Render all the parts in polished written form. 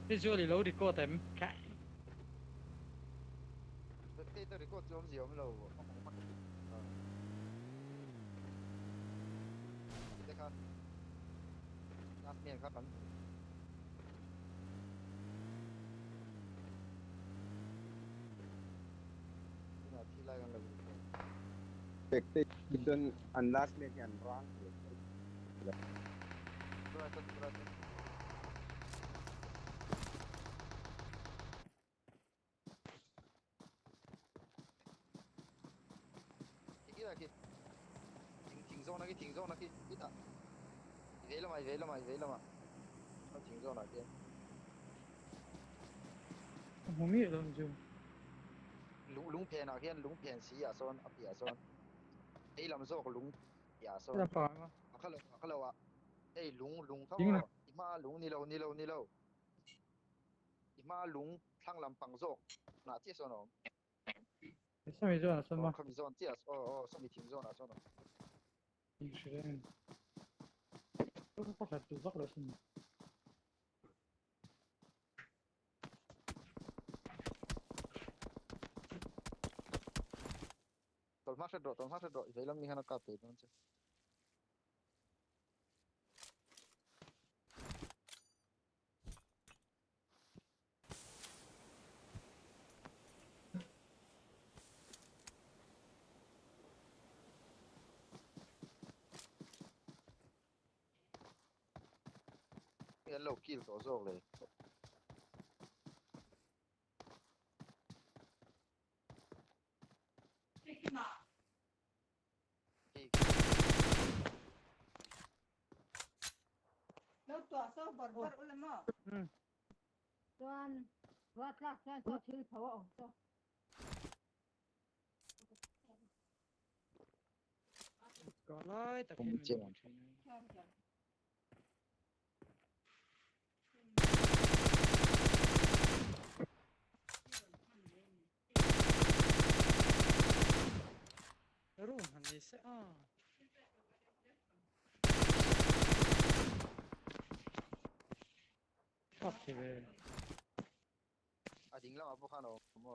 visually lâu đi cô tem cái Đây tôi record cho ông gì ông lâu ông không mắc đây khác last miền khác cắn nhưng mà thi lại gần lâu Tekte don an last make an wrong here. berarti ini lagi ting zone lagi kita về lama nó ting zone lagi không biết đâu chứ lung pen lagi lung pen si ya son api ya son làm zo lung ya cái là son phải mà kalau lung chính là kau ima lung ni lo ima lung thang lam pang zo na chia son no sao bây giờ là sao mà không zone chia so mi ting zone na son bình thường tôi có phải tự giác là sao tol mắc rồi vậy lắm nhưng nó cặp thì nó chứ cái lâu kia có rồiเลยที่ لو تعصب بربر ولا ما كان واطلع كان تشيل فوقه có nói tập không khi bị chết mình room hành gì sẽ phát thì về à tính lắm apa kan mà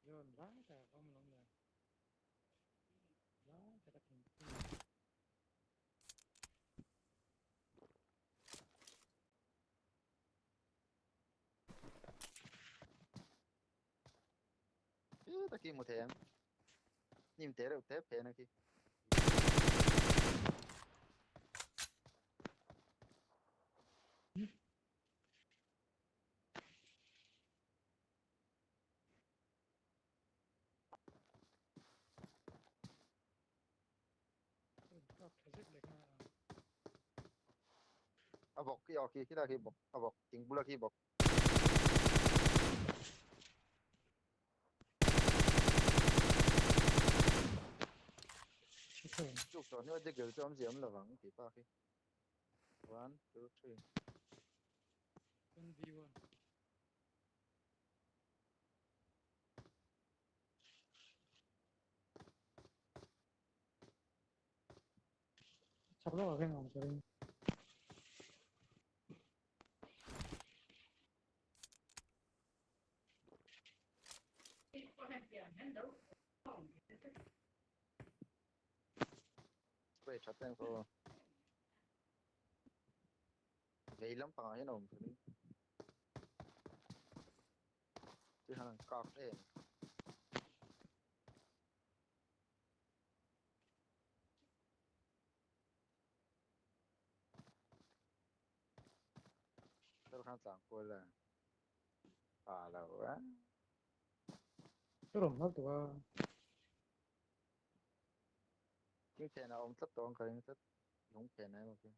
rồi lá cả không lòng là lá cả tập hình ta kia một thèm nhìn thế được thế thế này kia phát phải rất đẹp mà à bọc kia kita kia bọc à bọc tính bula kia bọc thường chụp cho nữa để gửi cho ông gì ông là vắng thì ba kia 1 2 3 con view sắp đó là cái nào rồi quay chat tên có vậy lắm bằng ấy nào chứ hàng cọc đấy tôi khán giả cô là à là quá cái room nó tụi nhưng thế nào ông tất toán cái tất đúng thế này mà kia